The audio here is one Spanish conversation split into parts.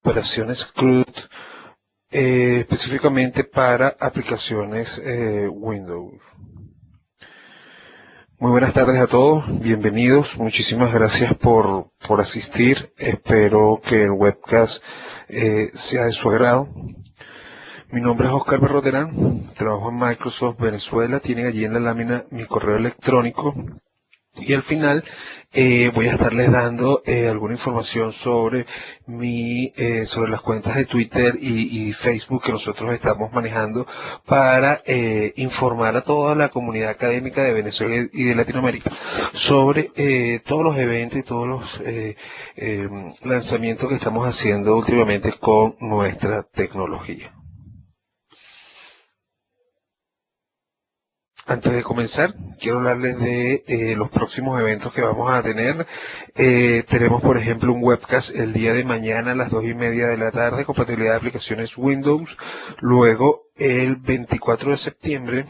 operaciones CRUD, específicamente para aplicaciones Windows. Muy buenas tardes a todos, bienvenidos, muchísimas gracias por asistir, espero que el webcast sea de su agrado. Mi nombre es Oscar Berroterán, trabajo en Microsoft Venezuela, tienen allí en la lámina mi correo electrónico y al final voy a estarles dando alguna información sobre sobre las cuentas de Twitter y Facebook que nosotros estamos manejando para informar a toda la comunidad académica de Venezuela y de Latinoamérica sobre todos los eventos y todos los lanzamientos que estamos haciendo últimamente con nuestra tecnología. Antes de comenzar, quiero hablarles de los próximos eventos que vamos a tener. Tenemos, por ejemplo, un webcast el día de mañana a las 2:30 de la tarde, compatibilidad de aplicaciones Windows. Luego, el 24 de septiembre,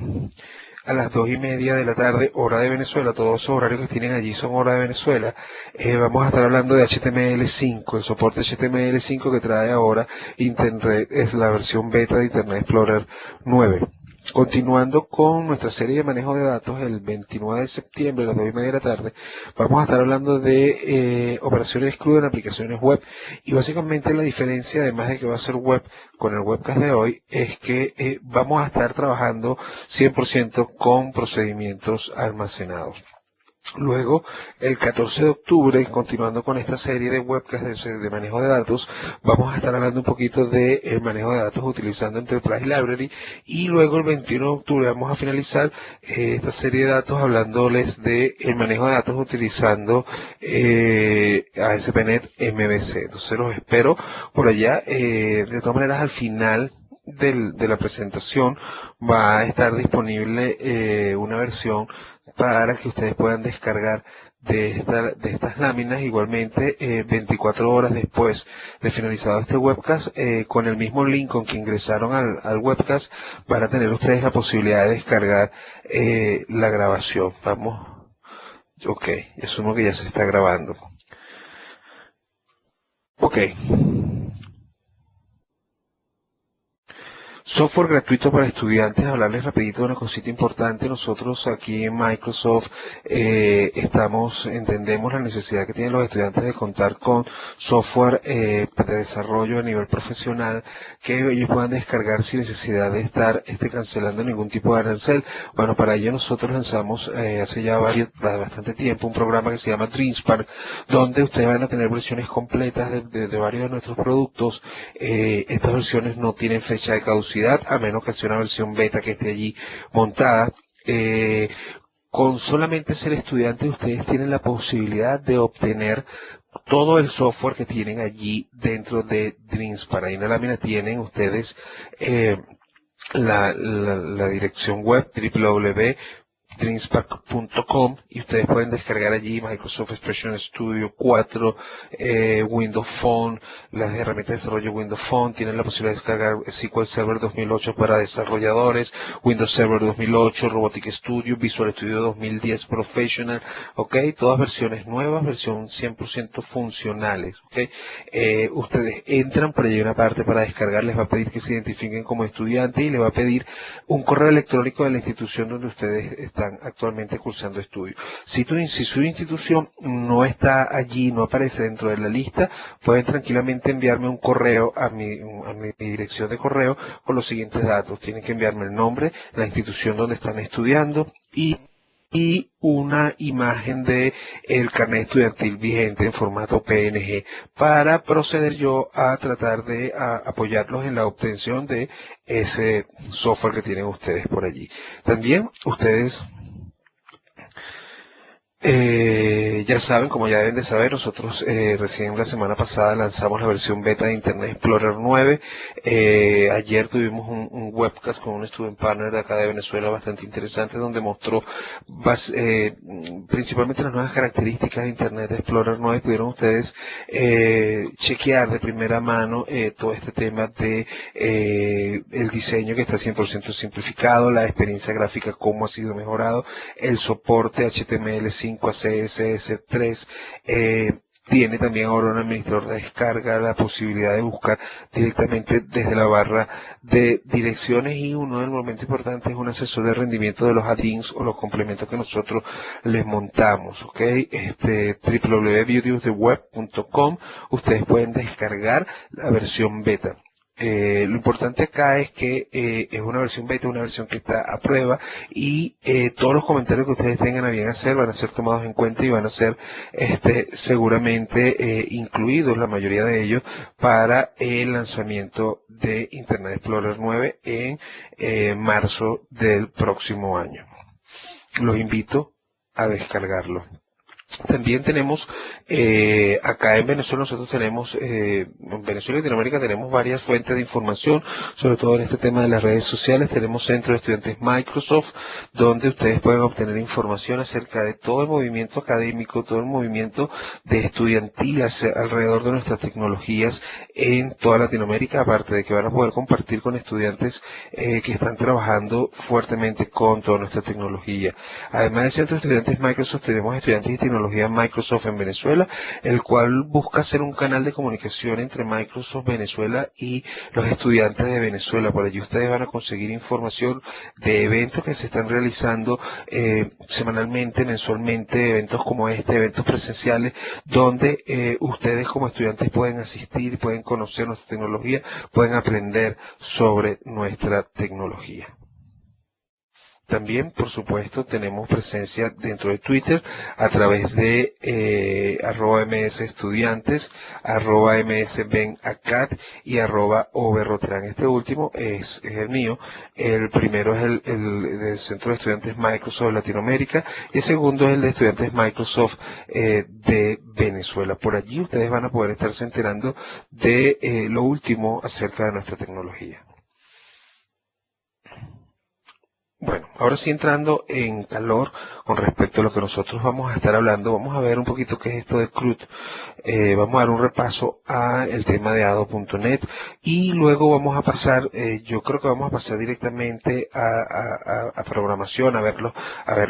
a las 2:30 de la tarde, hora de Venezuela, todos los horarios que tienen allí son hora de Venezuela. Vamos a estar hablando de HTML5, el soporte HTML5 que trae ahora Internet, es la versión beta de Internet Explorer 9. Continuando con nuestra serie de manejo de datos, el 29 de septiembre a las 2:30 de la tarde, vamos a estar hablando de operaciones CRUD en aplicaciones web. Y básicamente la diferencia, además de que va a ser web con el webcast de hoy, es que vamos a estar trabajando 100% con procedimientos almacenados. Luego, el 14 de octubre, continuando con esta serie de webcasts de manejo de datos, vamos a estar hablando un poquito de manejo de datos utilizando Enterprise Library, y luego el 21 de octubre vamos a finalizar esta serie de datos hablándoles de el manejo de datos utilizando ASP.NET MVC. Entonces los espero por allá. De todas maneras, al final de la presentación va a estar disponible una versión para que ustedes puedan descargar de estas láminas, igualmente 24 horas después de finalizado este webcast, con el mismo link con que ingresaron al webcast, van a tener ustedes la posibilidad de descargar la grabación. Vamos, ok, asumo que ya se está grabando. Ok. Software gratuito para estudiantes. Hablarles rapidito de una cosita importante. Nosotros aquí en Microsoft entendemos la necesidad que tienen los estudiantes de contar con software de desarrollo a nivel profesional que ellos puedan descargar sin necesidad de estar cancelando ningún tipo de arancel. Bueno, para ello nosotros lanzamos hace ya bastante tiempo un programa que se llama DreamSpark, donde ustedes van a tener versiones completas de varios de nuestros productos. Estas versiones no tienen fecha de caducidad, a menos que sea una versión beta que esté allí montada. Con solamente ser estudiantes, ustedes tienen la posibilidad de obtener todo el software que tienen allí dentro de DreamSpark. Ahí en la lámina tienen ustedes la dirección web www.dreamspark.com, y ustedes pueden descargar allí Microsoft Expression Studio 4, Windows Phone, las herramientas de desarrollo Windows Phone. Tienen la posibilidad de descargar SQL Server 2008 para desarrolladores, Windows Server 2008, Robotic Studio, Visual Studio 2010 Professional, ok, todas versiones nuevas, versión 100% funcionales, ok. Ustedes entran, por allí hay una parte para descargar, les va a pedir que se identifiquen como estudiantes y les va a pedir un correo electrónico de la institución donde ustedes están actualmente cursando estudios. Si su institución no está allí, no aparece dentro de la lista, pueden tranquilamente enviarme un correo a mi dirección de correo con los siguientes datos. Tienen que enviarme el nombre, la institución donde están estudiando y una imagen de el carnet estudiantil vigente en formato PNG para proceder yo a tratar de apoyarlos en la obtención de ese software que tienen ustedes por allí. También ustedes ya saben, como ya deben de saber, nosotros recién la semana pasada lanzamos la versión beta de Internet Explorer 9. Ayer tuvimos un webcast con un student partner de acá de Venezuela bastante interesante, donde mostró principalmente las nuevas características de Internet Explorer 9. Pudieron ustedes chequear de primera mano todo este tema de el diseño, que está 100% simplificado, la experiencia gráfica, cómo ha sido mejorado, el soporte HTML5 a CSS3, tiene también ahora un administrador de descarga, la posibilidad de buscar directamente desde la barra de direcciones, y uno del momento importante es un asesor de rendimiento de los add-ins o los complementos que nosotros les montamos, ¿ok? www.beautyoftheweb.com. Ustedes pueden descargar la versión beta. Lo importante acá es que es una versión beta, una versión que está a prueba, y todos los comentarios que ustedes tengan a bien hacer van a ser tomados en cuenta y van a ser seguramente incluidos, la mayoría de ellos, para el lanzamiento de Internet Explorer 9 en marzo del próximo año. Los invito a descargarlo. También tenemos, acá en Venezuela nosotros tenemos, en Venezuela y Latinoamérica tenemos varias fuentes de información, sobre todo en este tema de las redes sociales. Tenemos Centro de Estudiantes Microsoft, donde ustedes pueden obtener información acerca de todo el movimiento académico, todo el movimiento de estudiantilas alrededor de nuestras tecnologías en toda Latinoamérica, aparte de que van a poder compartir con estudiantes que están trabajando fuertemente con toda nuestra tecnología. Además del Centro de Estudiantes Microsoft, tenemos estudiantes y tecnología Microsoft en Venezuela, el cual busca ser un canal de comunicación entre Microsoft Venezuela y los estudiantes de Venezuela. Por allí ustedes van a conseguir información de eventos que se están realizando semanalmente, mensualmente, eventos como este, eventos presenciales, donde ustedes como estudiantes pueden asistir, pueden conocer nuestra tecnología, pueden aprender sobre nuestra tecnología. También, por supuesto, tenemos presencia dentro de Twitter a través de @msestudiantes, @msbenacad y @overrotran. Este último es el mío. El primero es el del Centro de Estudiantes Microsoft Latinoamérica, y el segundo es el de Estudiantes Microsoft de Venezuela. Por allí ustedes van a poder estarse enterando de lo último acerca de nuestra tecnología. Bueno, ahora sí, entrando en calor con respecto a lo que nosotros vamos a estar hablando, vamos a ver un poquito qué es esto de CRUD. Vamos a dar un repaso a el tema de ADO.NET, y luego vamos a pasar, yo creo que vamos a pasar directamente a programación, a ver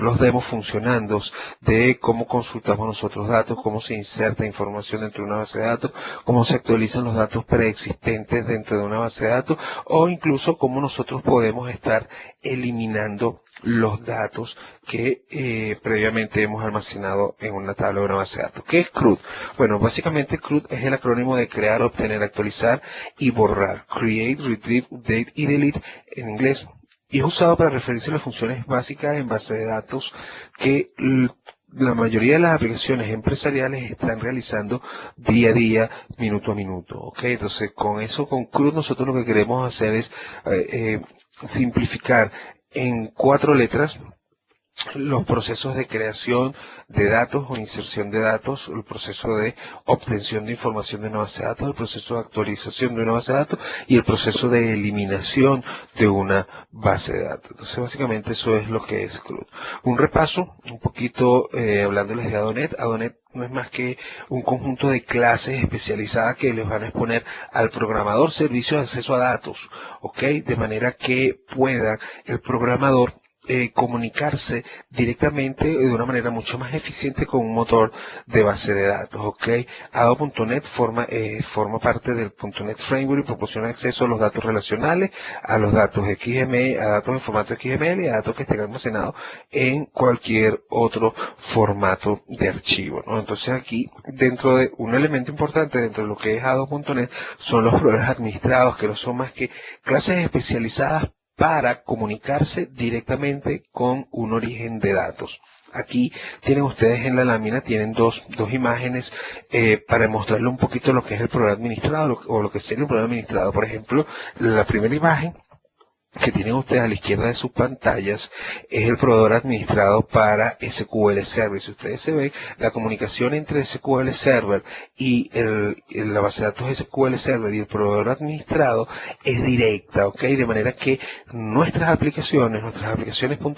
los demos funcionando, de cómo consultamos nosotros datos, cómo se inserta información dentro de una base de datos, cómo se actualizan los datos preexistentes dentro de una base de datos, o incluso cómo nosotros podemos estar eliminando los datos que previamente hemos almacenado en una tabla o una base de datos. ¿Qué es CRUD? Bueno, básicamente CRUD es el acrónimo de crear, obtener, actualizar y borrar. Create, Retrieve, Update y Delete en inglés. Y es usado para referirse a las funciones básicas en base de datos que la mayoría de las aplicaciones empresariales están realizando día a día, minuto a minuto. ¿Ok? Entonces, con CRUD, nosotros lo que queremos hacer es simplificar en 4 letras los procesos de creación de datos o inserción de datos, el proceso de obtención de información de una base de datos, el proceso de actualización de una base de datos y el proceso de eliminación de una base de datos. Entonces, básicamente eso es lo que es CRUD. Un repaso, un poquito hablándoles de ADO.NET. ADO.NET no es más que un conjunto de clases especializadas que les van a exponer al programador servicios de acceso a datos, ¿ok? De manera que pueda el programador comunicarse directamente de una manera mucho más eficiente con un motor de base de datos, ¿ok? ADO.NET forma parte del .NET Framework y proporciona acceso a los datos relacionales, a los datos XML, a datos en formato XML y a datos que estén almacenados en cualquier otro formato de archivo, ¿no? Entonces aquí, dentro de un elemento importante dentro de lo que es ADO.NET, son los proveedores administrados, que no son más que clases especializadas para comunicarse directamente con un origen de datos. Aquí tienen ustedes en la lámina, tienen dos imágenes para mostrarle un poquito lo que es el programa administrado o lo que sería un programa administrado. Por ejemplo, la primera imagen que tienen ustedes a la izquierda de sus pantallas es el proveedor administrado para SQL Server. Si ustedes se ven, la comunicación entre SQL Server y la base de datos SQL Server y el proveedor administrado es directa, ¿ok? De manera que nuestras aplicaciones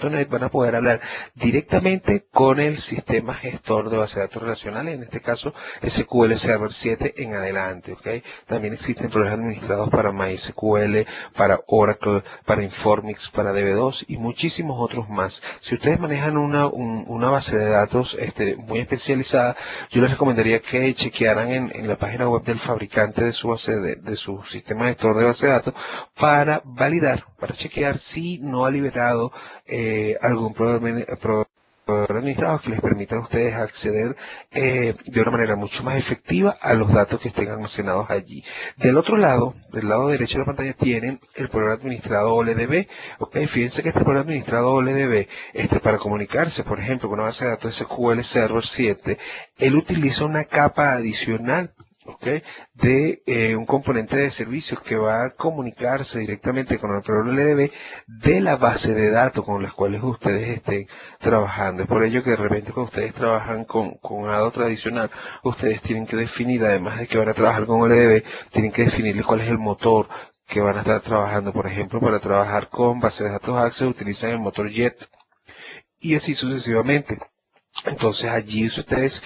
.NET van a poder hablar directamente con el sistema gestor de base de datos relacionales, en este caso SQL Server 7 en adelante, ¿ok? También existen proveedores administrados para MySQL, para Oracle, para Informix, para DB2 y muchísimos otros más. Si ustedes manejan una base de datos muy especializada, yo les recomendaría que chequearan en la página web del fabricante de su base de su sistema gestor de base de datos para validar, para chequear si no ha liberado algún proveedor administrado que les permita a ustedes acceder de una manera mucho más efectiva a los datos que estén almacenados allí. Del otro lado, del lado derecho de la pantalla, tienen el programa administrado OLDB. Okay, fíjense que este programa administrado OLDB, para comunicarse, por ejemplo, con una base de datos SQL Server 7, él utiliza una capa adicional, ¿okay?, de un componente de servicios que va a comunicarse directamente con el programa LDB de la base de datos con las cuales ustedes estén trabajando. Es por ello que de repente cuando ustedes trabajan con ADO tradicional, ustedes tienen que definir, además de que van a trabajar con LDB, tienen que definirles cuál es el motor que van a estar trabajando. Por ejemplo, para trabajar con base de datos Access utilizan el motor JET y así sucesivamente. Entonces allí ustedes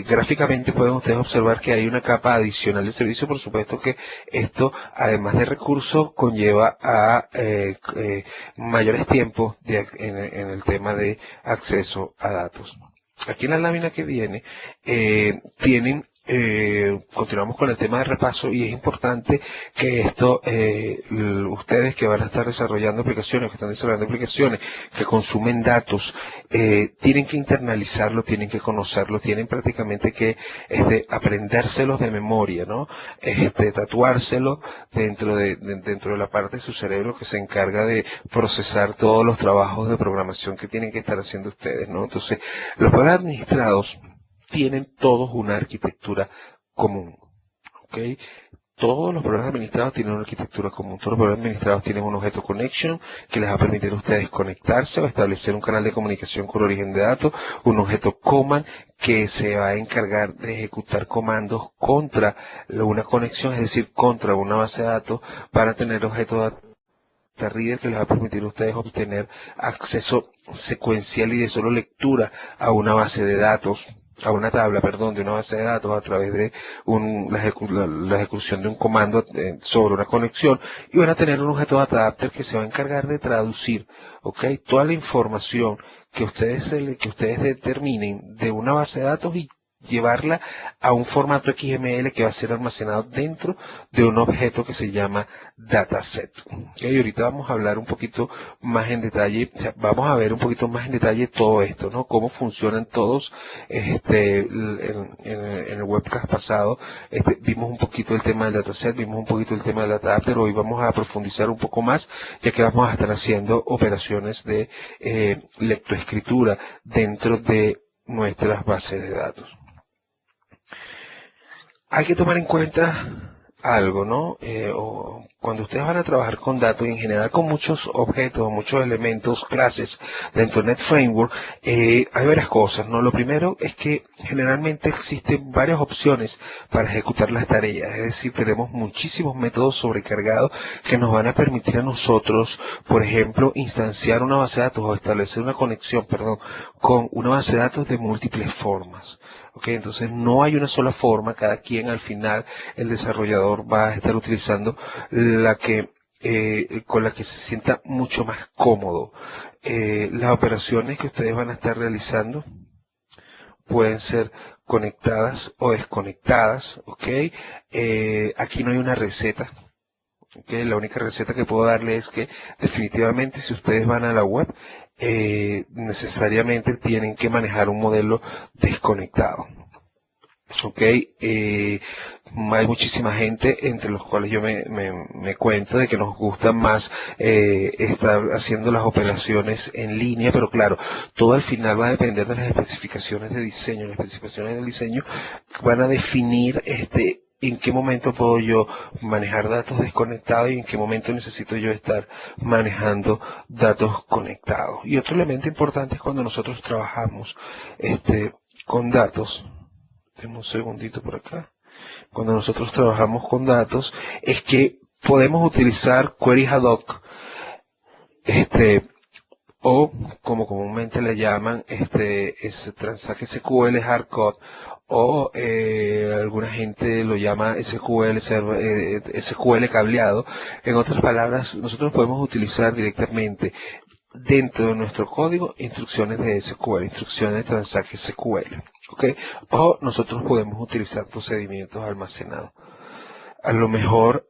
gráficamente pueden ustedes observar que hay una capa adicional de servicio. Por supuesto que esto, además de recursos, conlleva a mayores tiempos en el tema de acceso a datos. Aquí en la lámina que viene continuamos con el tema de repaso y es importante que esto, ustedes que van a estar desarrollando aplicaciones, que están desarrollando aplicaciones, que consumen datos, tienen que internalizarlo, tienen que conocerlo, tienen prácticamente que aprendérselos de memoria, ¿no? Tatuárselo dentro de la parte de su cerebro que se encarga de procesar todos los trabajos de programación que tienen que estar haciendo ustedes, ¿no? Entonces, los programas administrados tienen todos una arquitectura común, ¿ok? Todos los programas administrados tienen una arquitectura común. Todos los programas administrados tienen un objeto connection que les va a permitir a ustedes conectarse o establecer un canal de comunicación con origen de datos, un objeto command que se va a encargar de ejecutar comandos contra una conexión, es decir, contra una base de datos para tener objeto de datos reader que les va a permitir a ustedes obtener acceso secuencial y de solo lectura a una base de datos, a una tabla, perdón, de una base de datos a través de la ejecución de un comando sobre una conexión, y van a tener un objeto adapter que se va a encargar de traducir, ¿ok?, toda la información que ustedes determinen de una base de datos y llevarla a un formato XML que va a ser almacenado dentro de un objeto que se llama dataset. Y ahorita vamos a hablar un poquito más en detalle, vamos a ver un poquito más en detalle todo esto, ¿no? Cómo funcionan todos, en el webcast pasado, vimos un poquito el tema del dataset, vimos un poquito el tema del data adapter. Hoy vamos a profundizar un poco más, ya que vamos a estar haciendo operaciones de lectoescritura dentro de nuestras bases de datos. Hay que tomar en cuenta algo, ¿no? Cuando ustedes van a trabajar con datos y en general con muchos objetos, muchos elementos, clases dentro de NetFramework, hay varias cosas, ¿no? Lo primero es que generalmente existen varias opciones para ejecutar las tareas, es decir, tenemos muchísimos métodos sobrecargados que nos van a permitir a nosotros, por ejemplo, instanciar una base de datos o establecer una conexión, perdón, con una base de datos de múltiples formas. Okay, entonces no hay una sola forma, cada quien al final, el desarrollador va a estar utilizando con la que se sienta mucho más cómodo. Las operaciones que ustedes van a estar realizando pueden ser conectadas o desconectadas, ¿ok? Aquí no hay una receta. Okay, la única receta que puedo darle es que definitivamente si ustedes van a la web, necesariamente tienen que manejar un modelo desconectado. Okay, hay muchísima gente, entre los cuales yo me cuento, de que nos gusta más estar haciendo las operaciones en línea, pero claro, todo al final va a depender de las especificaciones de diseño. Las especificaciones del diseño van a definir en qué momento puedo yo manejar datos desconectados y en qué momento necesito yo estar manejando datos conectados. Y otro elemento importante es cuando nosotros trabajamos con datos. Deme un segundito por acá. Cuando nosotros trabajamos con datos, es que podemos utilizar queries ad hoc, o como comúnmente le llaman, es Transact SQL Hardcode, o alguna gente lo llama SQL cableado. En otras palabras, nosotros podemos utilizar directamente dentro de nuestro código instrucciones de SQL, instrucciones de Transact SQL, ¿ok? O nosotros podemos utilizar procedimientos almacenados. A lo mejor